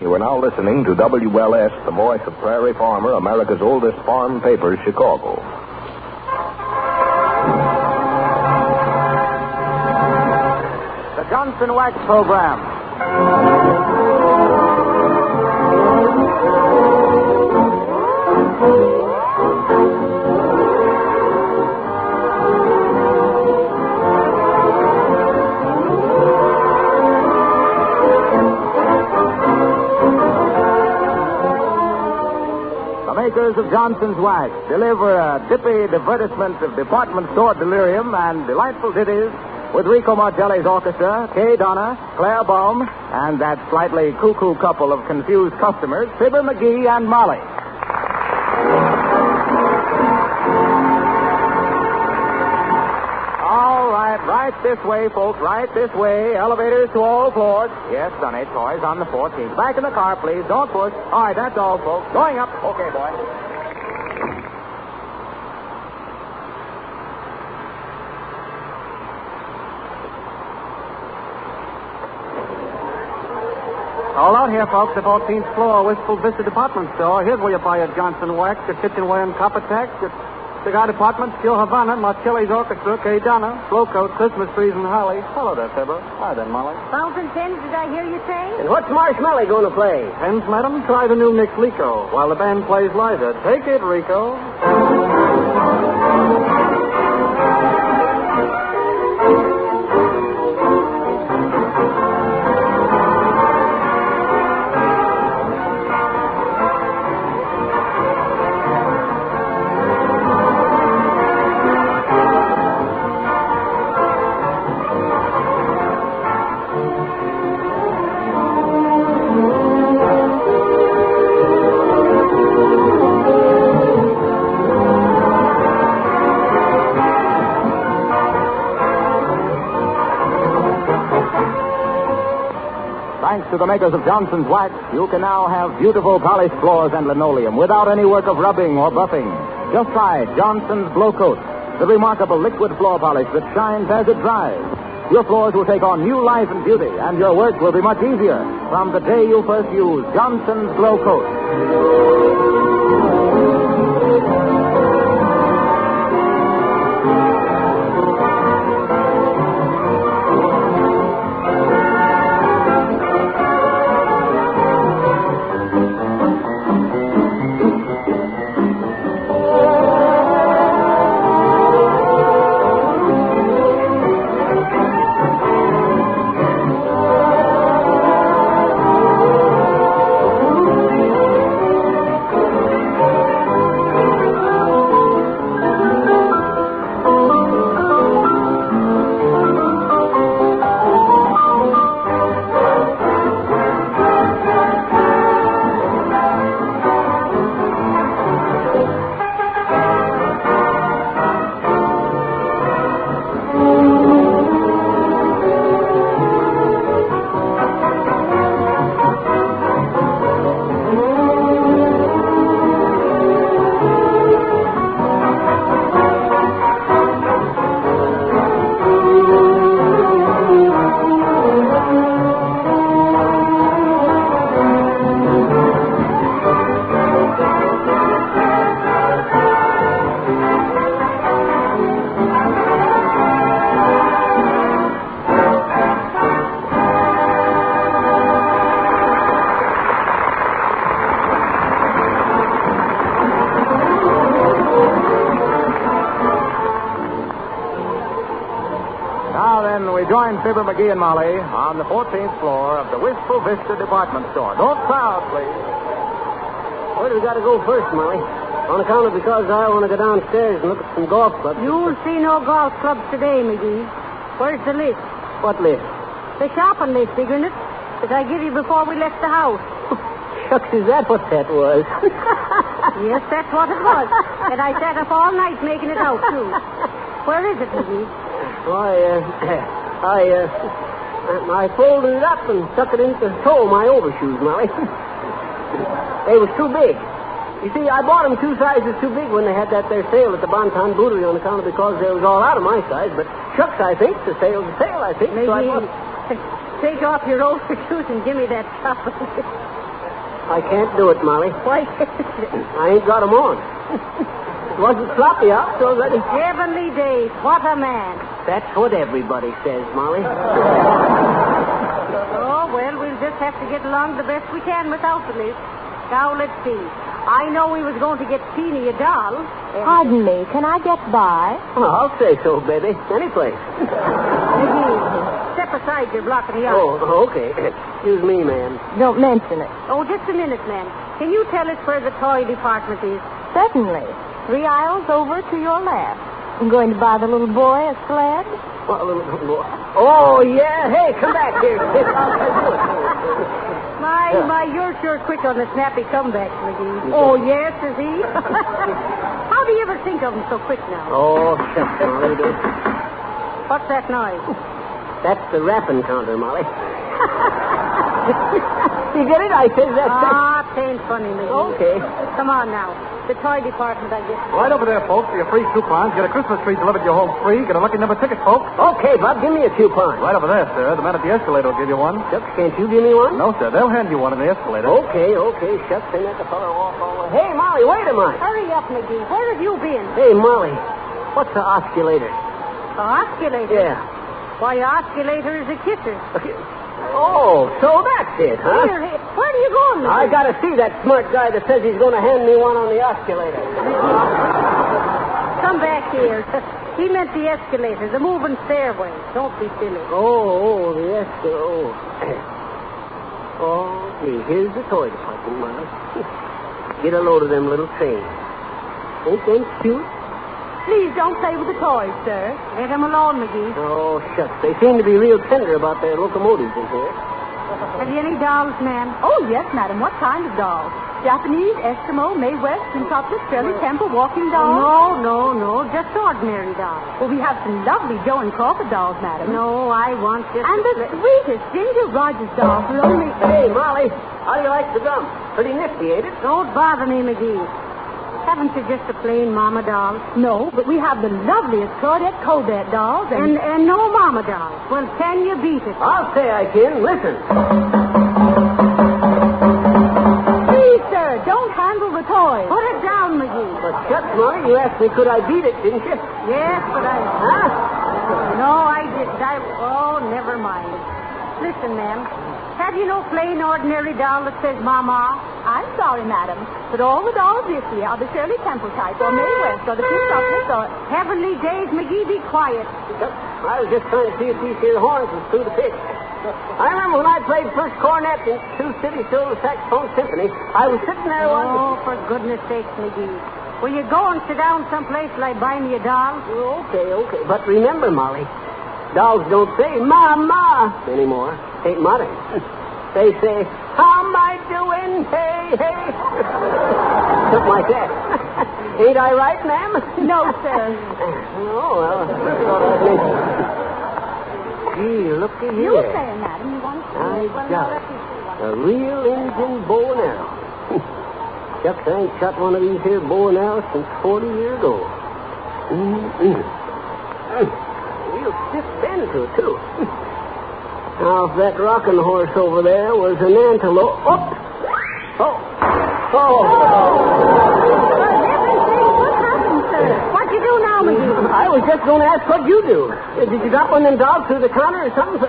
You are now listening to WLS, the voice of Prairie Farmer, America's oldest farm paper, Chicago. The Johnson Wax Program. Makers of Johnson's Wax deliver a dippy divertisement of department store delirium and delightful ditties with Rico Martelli's orchestra, Kay Donna, Claire Baum, and that slightly cuckoo couple of confused customers, Fibber, McGee, and Molly. All right, right this way, folks, right this way. Elevators to all floors. Yes, Sonny, toys on the 14th. Back in the car, please. Don't push. All right, that's all, folks. Going up. Okay, boy. All out here, folks, the 14th floor, Wistful Vista Department Store. Here's where you buy your Johnson Wax, your kitchenware and copper tax, your cigar department, Steel Havana, Marcelli's Orchestra, Kay Donna, Flowcoat, Christmas trees, and holly. Hello there, Fibber. Hi there, Molly. Fountain pens, did I hear you say? And what's Marshmallow going to play? Pens, madam? Try the new Nick Lico, while the band plays Liza. Take it, Rico. Thanks to the makers of Johnson's Wax, you can now have beautiful polished floors and linoleum without any work of rubbing or buffing. Just try Johnson's Glow Coat, the remarkable liquid floor polish that shines as it dries. Your floors will take on new life and beauty, and your work will be much easier from the day you first use Johnson's Glow Coat. We join Fibber, McGee, and Molly on the 14th floor of the Wistful Vista Department Store. Don't crowd, please. Where do we got to go first, Molly? On account of because I want to go downstairs and look at some golf clubs. You'll see no golf clubs today, McGee. Where's the list? What list? The shopping list, isn't it? That I give you before we left the house. Shucks, is that what that was? Yes, that's what it was. And I sat up all night making it out, too. Where is it, McGee? I folded it up and stuck it into the toe of my overshoes, Molly. They was too big. You see, I bought them 2 sizes too big when they had that there sale at the Bonton Bouterie on account of because they was all out of my size. But shucks, I think the sale's a sale, I think. Maybe so I take off your overshoes and give me that chocolate. I can't do it, Molly. Why, I ain't got 'em on. It wasn't sloppy out, so that it... heavenly days, what a man. That's what everybody says, Molly. Oh, well, we'll just have to get along the best we can without the list. Now, let's see. I know we was going to get Teeny a doll. Pardon me, can I get by? Oh, I'll say so, baby. Any place. McGee, step aside, you're blocking the aisle. Oh, okay. Excuse me, ma'am. Don't mention it. Oh, just a minute, ma'am. Can you tell us where the toy department is? Certainly. 3 aisles over to your left. I'm going to buy the little boy a sled. What, a little more? Oh, yeah. Hey, come back here. My, you're sure quick on the snappy comeback, McGee. Oh, yes, is he? How do you ever think of him so quick now? Oh, shucks, Molly. What's that noise? That's the rapping counter, Molly. You get it? I said that. Ah, it ain't funny, McGee. Okay. Come on now. The toy department, I guess. Right over there, folks, for your free coupons. Get a Christmas tree delivered to your home free. Get a lucky number ticket, folks. Okay, Bob, give me a coupon. Right over there, sir. The man at the escalator will give you one. Shucks, can't you give me one? No, sir. They'll hand you one in the escalator. Okay, shucks, and let the fellow walk all the way. Hey, Molly, wait a minute. Hurry up, McGee. Where have you been? Hey, Molly, what's the osculator? Osculator? Yeah. Why, osculator is a kisser. Oh, so that's it, huh? Here, where are you going, McGee? I gotta see that smart guy that says he's gonna hand me one on the osculator. Come back here. He meant the escalator, the moving stairway. Don't be silly. Oh, the escalator. Oh, gee, here's the toy department, Molly. Get a load of them little trains. Ain't them cute? Please don't play with the toys, sir. Let him alone, McGee. Oh, shucks. They seem to be real tender about their locomotives in here. Have you any dolls, ma'am? Oh, yes, madam. What kind of dolls? Japanese, Eskimo, Mae West, Quintuplet, Shirley Temple, walking dolls? No. Just ordinary dolls. Well, we have some lovely Joe and Crawford dolls, madam. No, I want just... And the sweetest Ginger Rogers doll for only... Hey, Molly, how do you like the drum? Pretty nifty, ain't it? Don't bother me, McGee. Haven't you just a plain mama doll? No, but we have the loveliest Claudette Colbert dolls And no mama dolls. Well, can you beat it? I'll say I can. Listen. Please, sir, don't handle the toys. Put it down, McGee. But shucks, Molly, you asked me could I beat it, didn't you? Yes, but I... Huh? No, I didn't. Oh, never mind. Listen, ma'am. Have you no plain, ordinary doll that says Mama? I'm sorry, madam, but all the dolls this year are the Shirley Temple type, or Mae West, or the Quintuplet, or... Heavenly days, McGee, be quiet. I was just trying to see if these here horns was through the pitch. I remember when I played first cornet in Sioux City Silver Saxophone Symphony, I was sitting there one... Oh, for goodness sakes, McGee. Will you go and sit down someplace like buy me a doll? Okay. But remember, Molly, dolls don't say Mama anymore. Ain't modern. They say, how am I doing? Hey. Something like that. Ain't I right, ma'am? No, sir. Oh, well. Gee, looky here. You say, madam, you want to... I got it. A real Indian bow and arrow. Shucks, I ain't shot one of these here bow and arrows since 40 years ago. Real stiff bend to it, too. Now, if that rocking horse over there was an antelope... Oh! What happened, sir? What'd you do now, McGee? I was just going to ask what you do. Did you drop one of them dogs through the counter or something?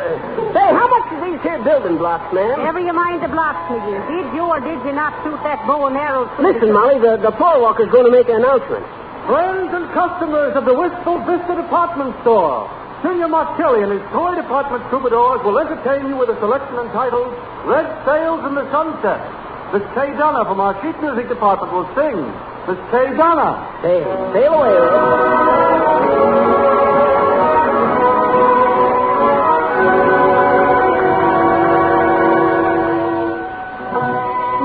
Say, how much are these here building blocks, ma'am? Never you mind the blocks, McGee. Did you or did you not shoot that bow and arrow? Listen, Molly, the floor walker's going to make an announcement. Friends and customers of the Wistful Vista Department Store, Junior Martelli and his toy department troubadours will entertain you with a selection entitled Red Sails in the Sunset. Miss Kay Donna from our sheet music department will sing. Miss Kay Donna. Hey, sail away,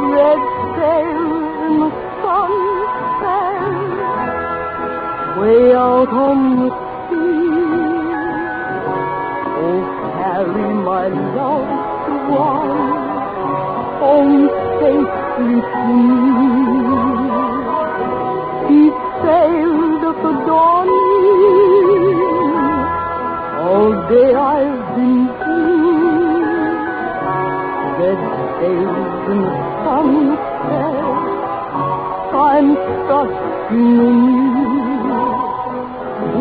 Red sails in the sunset, way out on the carry my loved one home safely free. He sailed at the dawning, all day I've been blue. Red sails in the sun. sunset. I'm trusting in you.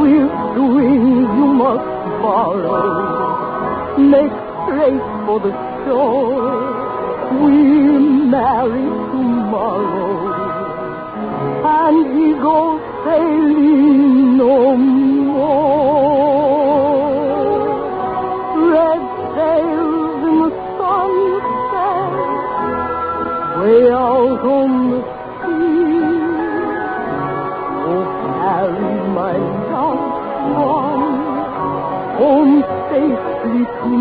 With wings you must borrow. Make straight for the shore. We'll marry tomorrow. And he goes sailing no more. Red sails in the sunset, way out on the sea. Oh, carry my loved one home safely to me.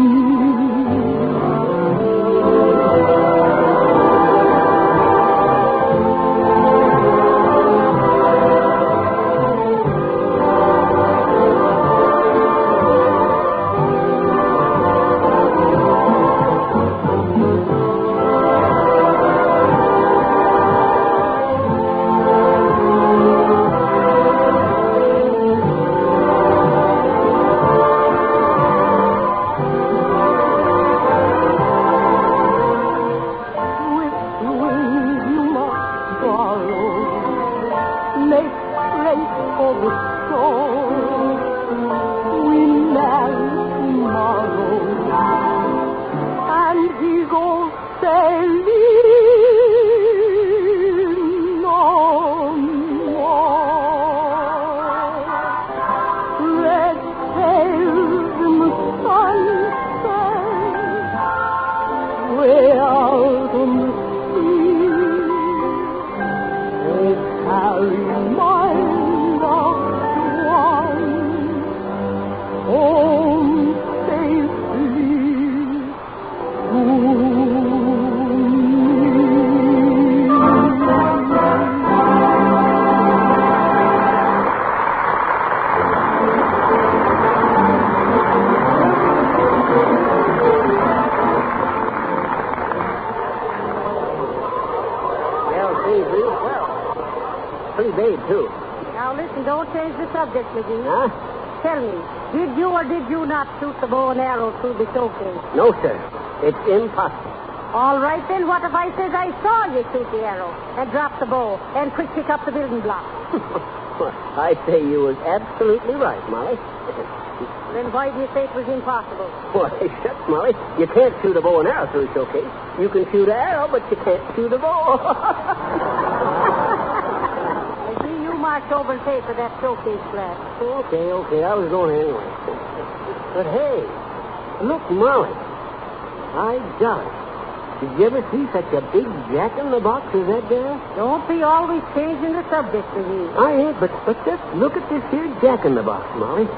Pretty babe, too. Now, listen, don't change the subject, McGee. Huh? Tell me, did you or did you not shoot the bow and arrow through the showcase? No, sir. It's impossible. All right, then, what if I says I saw you shoot the arrow and drop the bow and quick pick up the building block? Well, I say you was absolutely right, Molly. Then why do you say it was impossible? Why, shucks, Molly. You can't shoot a bow and arrow through a showcase. You can shoot an arrow, but you can't shoot a bow. March over and pay for that showcase glass. Okay. I was going anyway. But hey, look, Molly. I got it. Did you ever see such a big jack-in-the-box as that there? Don't be always changing the subject, McGee. I ain't, but just look at this here jack-in-the-box, Molly.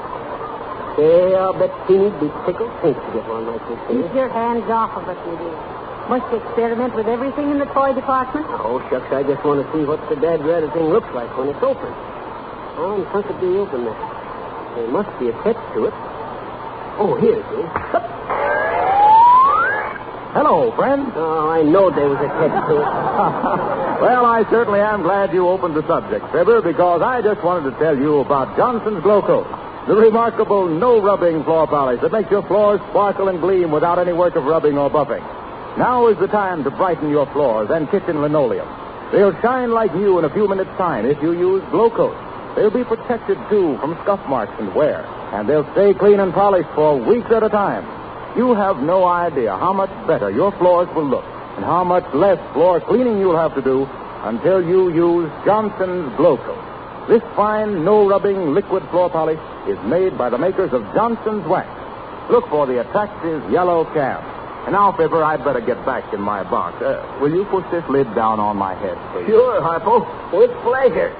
Hey, I'll bet Teeny'd be tickled pink to get one like this here. Keep your hands off of it, McGee. Must you experiment with everything in the toy department? Oh, shucks, I just want to see what the dad-rather thing looks like when it's open. How in front of the open there? There must be a catch to it. Oh, here it is. Hello, friend. Oh, I know there was a catch to it. Well, I certainly am glad you opened the subject, Fibber, because I just wanted to tell you about Johnson's Glow Coat, the remarkable no-rubbing floor polish that makes your floors sparkle and gleam without any work of rubbing or buffing. Now is the time to brighten your floors and kitchen linoleum. They'll shine like new in a few minutes' time if you use Glow Coat. They'll be protected, too, from scuff marks and wear, and they'll stay clean and polished for weeks at a time. You have no idea how much better your floors will look and how much less floor cleaning you'll have to do until you use Johnson's Glow Coat. This fine, no-rubbing liquid floor polish is made by the makers of Johnson's Wax. Look for the attractive yellow can. And now, Fibber, I'd better get back in my box. Will you push this lid down on my head, please? Sure, Harpo. With pleasure.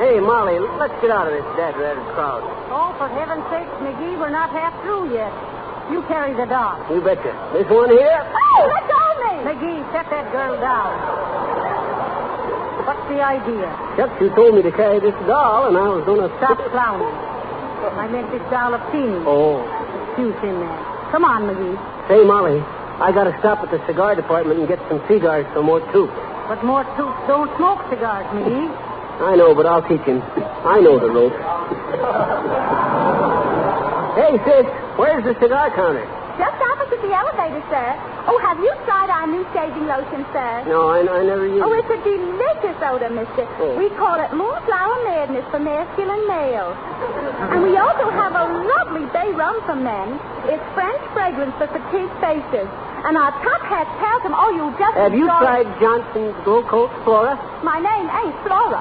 Hey, Molly, let's get out of this dad-ratted crowd. Oh, for heaven's sake, McGee, we're not half through yet. You carry the dog. You betcha. This one here? Hey, let go of me! McGee, set that girl down. What's the idea? Chuck, you told me to carry this doll, and I was going to... Stop clowning. I meant this doll of Teeny. Oh. Excuse him, man. Come on, McGee. Say, Molly, I got to stop at the cigar department and get some cigars for more tooth. But more tooth don't smoke cigars, McGee. I know, but I'll teach him. I know the ropes. Hey, sis, where's the cigar counter? Just opposite the elevator, sir. Oh, have you tried our new shaving lotion, sir? No, I never used Oh, it. it's a delicious odor, mister. Oh. We call it Moonflower Madness for masculine males. And we also have a lovely bay rum for men. It's French fragrance for petite faces. And our top hat tells them, oh, you just... Have you enjoy tried Johnson's Glow Coat, Flora? My name ain't Flora.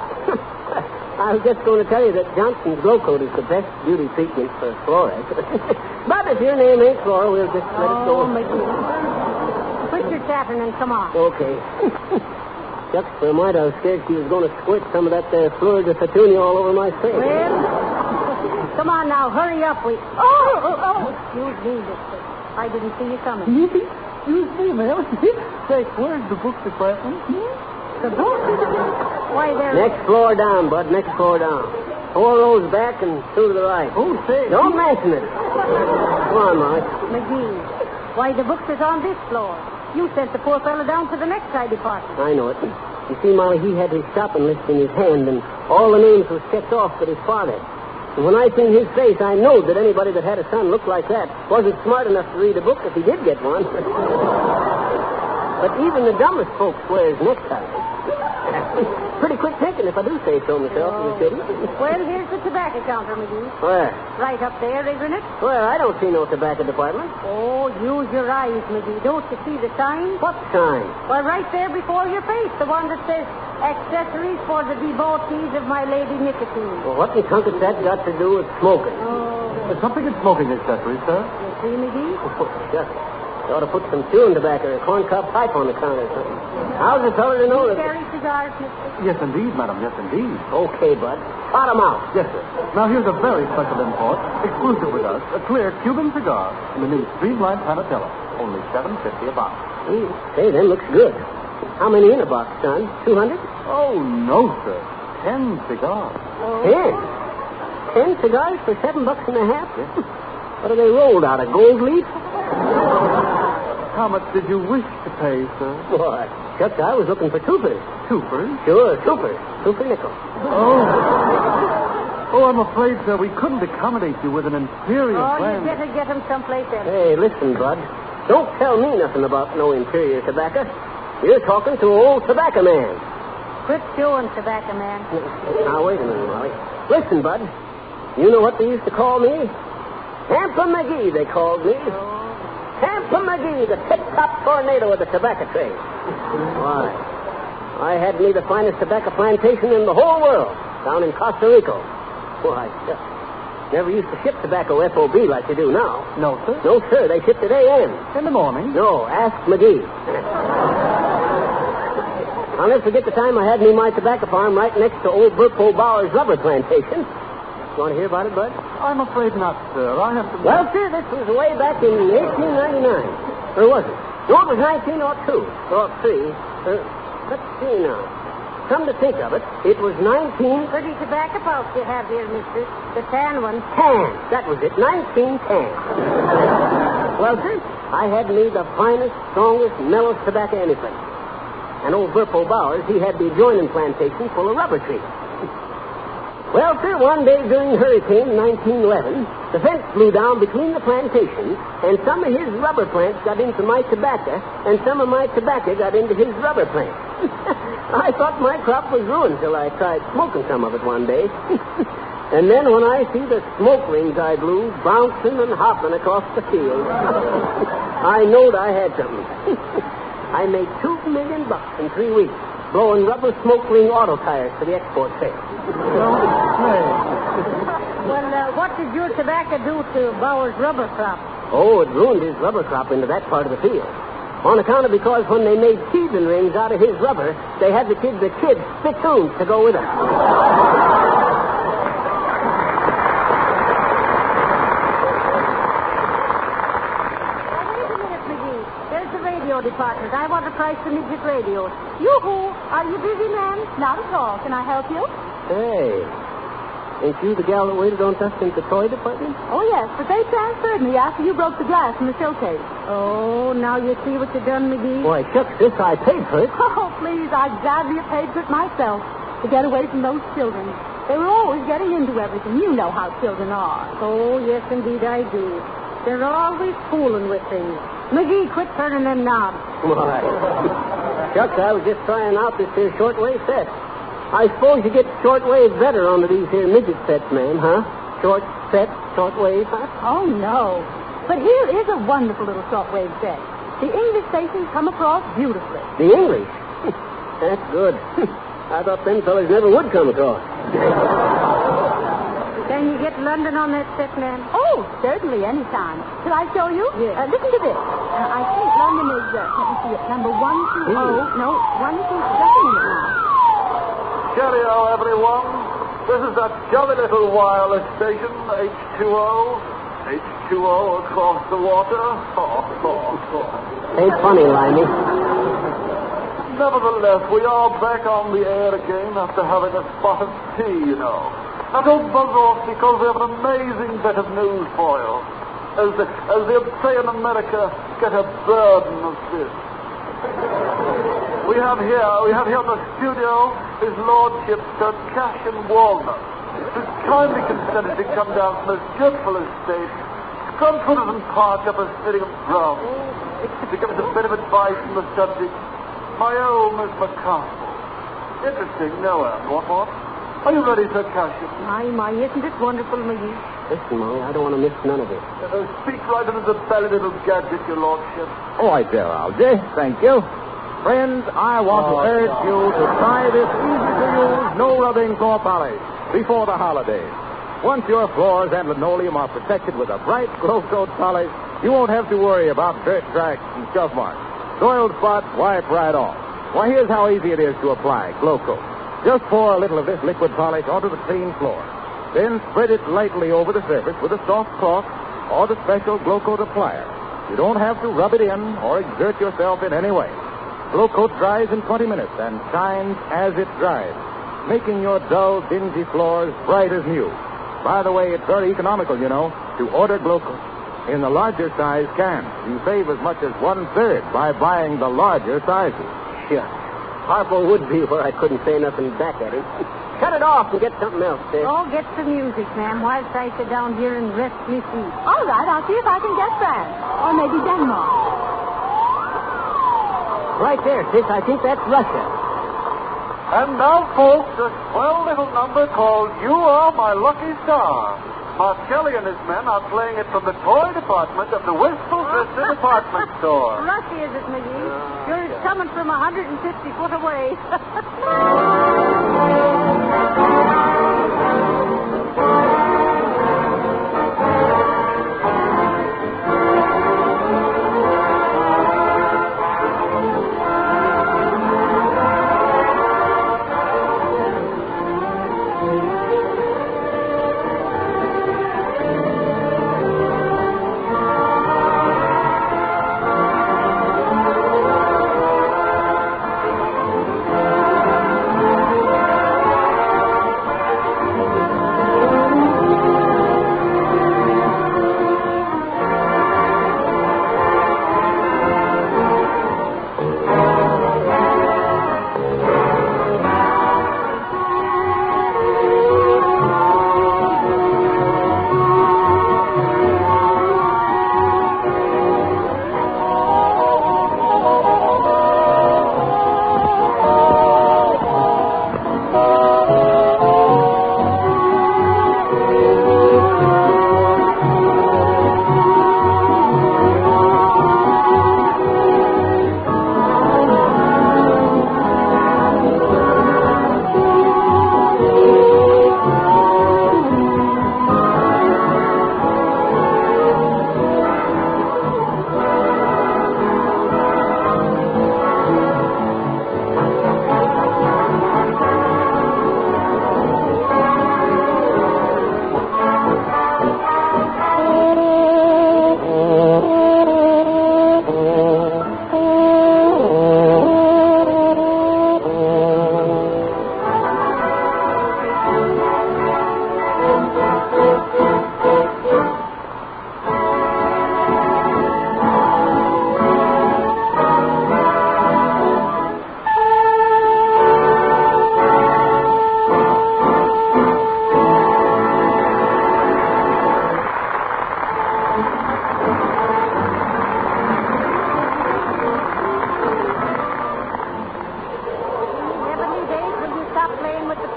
I was just going to tell you that Johnson's Glow Coat is the best beauty treatment for Flora. But if your name ain't Flora, we'll just let it go. Oh, McGee. Quit your chattering and come on. Okay. Just for a minute, I was scared she was going to squirt some of that there Fleur de Petunia all over my face. Well, come on now. Hurry up. Oh. Excuse me, mister. I didn't see you coming. Excuse me, ma'am. Say, where's the book department? The book? Why, there... Next floor down, bud. Next floor down. 4 rows back and 2 to the right. Oh, say. Don't mention it. Come on, Molly. McGee, why, the books is on this floor. You sent the poor fellow down to the necktie department. I know it. You see, Molly, he had his shopping list in his hand, and all the names was checked off but his father. And when I seen his face, I knowed that anybody that had a son looked like that wasn't smart enough to read a book if he did get one. But even the dumbest folks wears neckties. Pretty quick thinking, if I do say so myself, in the city. Well, here's the tobacco counter, McGee. Where? Right up there, isn't it? Well, I don't see no tobacco department. Oh, use your eyes, McGee. Don't you see the sign? What sign? Well, right there before your face, the one that says, accessories for the devotees of my lady nicotine. Well, what in tunket's that got to do with smoking? Oh, There's something in smoking accessories, sir. you see, McGee? Oh, shucks. You ought to put some chewing tobacco or corncob pipe on the counter or something. How's the fellow to know You that... carry cigars, mister? Yes, indeed, madam. Yes, indeed. Okay, bud. Pot 'em out. Yes, sir. Now, here's a very special import, exclusive with us, a clear Cuban cigar in the new Streamlined Panatella. Only $7.50 a box. Say, them looks good. How many in a box, son? 200? Oh, no, sir. 10 cigars. 10? 10 cigars for $7.50? Yes. What are they rolled out, a gold leaf? How much did you wish to pay, sir? Why, shucks, I was looking for tupers. Tupers? Sure, tupers. Super nickel. Oh, I'm afraid, sir, we couldn't accommodate you with an inferior Oh, plan. you better get him someplace else. Hey, listen, bud. Don't tell me nothing about no inferior tobacco. You're talking to old tobacco man. Quit chewing, tobacco man. Now, wait a minute, Molly. Listen, bud. You know what they used to call me? Tampa McGee, they called me. Tampa McGee, the tip-top tornado of the tobacco trade. Why? I had me the finest tobacco plantation in the whole world, down in Costa Rica. Why, never used to ship tobacco FOB like they do now. No, sir? No, sir, they shipped it AM. In the morning? No, ask McGee. I'll never forget the time I had me my tobacco farm right next to old Burpo Bauer's rubber plantation. You want to hear about it, bud? I'm afraid not, sir. I have to... Well, sir, this was way back in 1899. Or was it? No, it was 1902. Or 3. Let's see now. Come to think of it, it was 19... Pretty tobacco pouch you have here, mister. The tan one. Tan. That was it. 1910. Well, sir, I had me the finest, strongest, mellowest tobacco anything. And old Burpo Bowers, he had the adjoining plantation full of rubber trees. Well, sir, one day during Hurricane 1911, the fence blew down between the plantations, and some of his rubber plants got into my tobacco, and some of my tobacco got into his rubber plants. I thought my crop was ruined till I tried smoking some of it one day. And then when I see the smoke rings I blew bouncing and hopping across the field, I knowed I had something. I made $2 million in 3 weeks, blowing rubber smoke ring auto tires for the export sale. Well, what did your tobacco do to Bauer's rubber crop? Oh, it ruined his rubber crop into that part of the field. On account of because when they made teething rings out of his rubber, they had to give the kids spittoons to go with them. floor department. I want to price the midget radios. Yoo-hoo. Are you busy, ma'am? Not at all. Can I help you? Hey. Ain't you the gal that waited on us in the toy department? Oh, yes, but they transferred me after you broke the glass in the showcase. Oh, now you see what you done, McGee? Why, shucks, this I paid for it. Oh, please, I'd gladly have paid for it myself to get away from those children. They were always getting into everything. You know how children are. Oh, yes, indeed, I do. They're always fooling with things. McGee, quit turning them knobs. Why? Shucks, I was just trying out this here shortwave set. I suppose you get shortwave better onto these here midget sets, ma'am, huh? Shortwave, huh? Oh, no. But here is a wonderful little shortwave set. The English stations come across beautifully. The English? That's good. I thought them fellas never would come across. Can you get London on that set, ma'am? Oh, certainly, anytime. Shall I show you? Yes. Listen to this. I think London is, let me see, it's number 120. No, 120. Just a minute now. Cheerio, everyone. This is that jolly little wireless station, H2O. H2O across the water. Ain't funny, Limey. Nevertheless, we are back on the air again after having a spot of tea, you know. Now, don't buzz off because we have an amazing bit of news for you. As they say in America, get a burden of this. We have here in the studio His Lordship Sir Cassian Walnut, who's kindly consented to come down from his dreadful estate, Scrumford and Park up a Stadium Ground, to give us a bit of advice on the subject. My old Miss McCarthy. Interesting, no, Anne, what? Are you ready, Sir Cassian? My, isn't it wonderful, McGee? Listen, Molly, I don't want to miss none of it. Speak right into the belly, little gadget, your lordship. All right there, Algy. Thank you. Friends, I want to urge you to try this easy-to-use, no-rubbing floor polish before the holidays. Once your floors and linoleum are protected with a bright glow coat polish, you won't have to worry about dirt tracks and scuff marks. Soiled spots wipe right off. Why, here's how easy it is to apply glow coat. Just pour a little of this liquid polish onto the clean floor. Then spread it lightly over the surface with a soft cloth or the special glow coat applier. You don't have to rub it in or exert yourself in any way. Glow coat dries in 20 minutes and shines as it dries, making your dull, dingy floors bright as new. By the way, it's very economical, you know, to order glow coat in the larger size cans. You save as much as 1/3 by buying the larger sizes. Sure. Harpo would be where I couldn't say nothing back at him. Cut it off and get something else, Sid. Oh, get some music, ma'am, whilst I sit down here and rest me feet. All right, I'll see if I can get France. Or maybe Denmark. Right there, sis. I think that's Russia. And now, folks, a swell little number called You Are My Lucky Star. Marcelli and his men are playing it from the toy department of the Wistful Vista department store. Rusty, is it, McGee? You're coming from 150 foot away.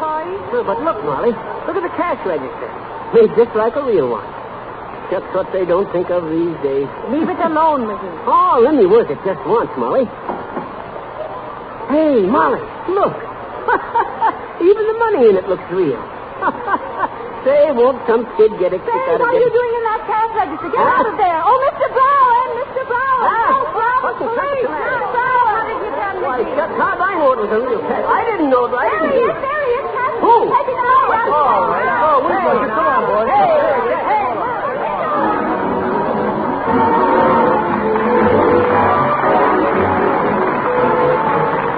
toy? Sure, but look, Molly. Look at the cash register. Made just like a real one. Just what they don't think of these days. Leave it alone, McGee. Oh, let me work it just once, Molly. Hey, Molly, look. Even the money in it looks real. Say, won't some kid get a kick out of What are you it? doing in that cash register? Get out of there. Oh, Mr. Brown! Mr. Brown! Oh, Brown, What's the please! matter? Mr. Brown! What have you done, Why, McGee? shut up. I know it was a real cat. I didn't know it. I There didn't he do is, it. there he is. Cat's Who? taking it all out. All right. Oh, we'll go. Come on, boys.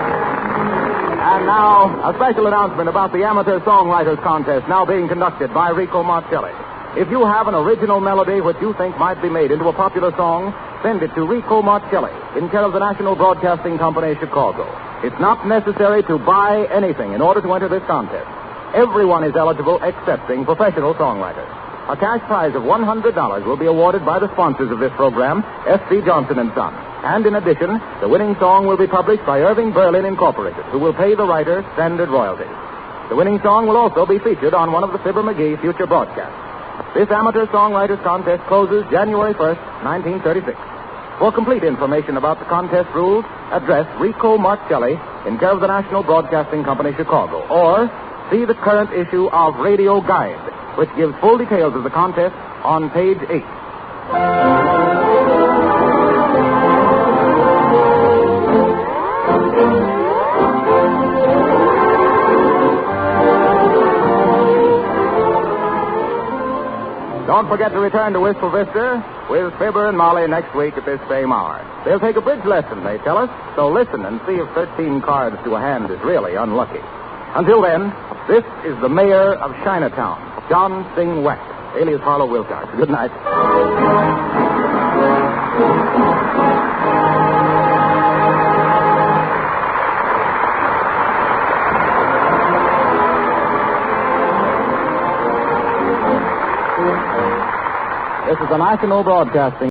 And now, a special announcement about the Amateur Songwriters Contest now being conducted by Rico Marcelli. If you have an original melody which you think might be made into a popular song, send it to Rico Marcelli in care of the National Broadcasting Company, Chicago. It's not necessary to buy anything in order to enter this contest. Everyone is eligible excepting professional songwriters. A cash prize of $100 will be awarded by the sponsors of this program, F.C. Johnson & Son. And in addition, the winning song will be published by Irving Berlin Incorporated, who will pay the writer standard royalties. The winning song will also be featured on one of the Fibber McGee future broadcasts. This Amateur Songwriters Contest closes January 1st, 1936. For complete information about the contest rules, address Rico Marcelli in care of the National Broadcasting Company, Chicago. Or see the current issue of Radio Guide, which gives full details of the contest on page 8. Don't forget to return to Wistful Vista with Fibber and Molly next week at this same hour. They'll take a bridge lesson, they tell us, so listen and see if 13 cards to a hand is really unlucky. Until then, this is the mayor of Chinatown, John Sing West, alias Harlow Wilcox. Good night. This is the National Broadcasting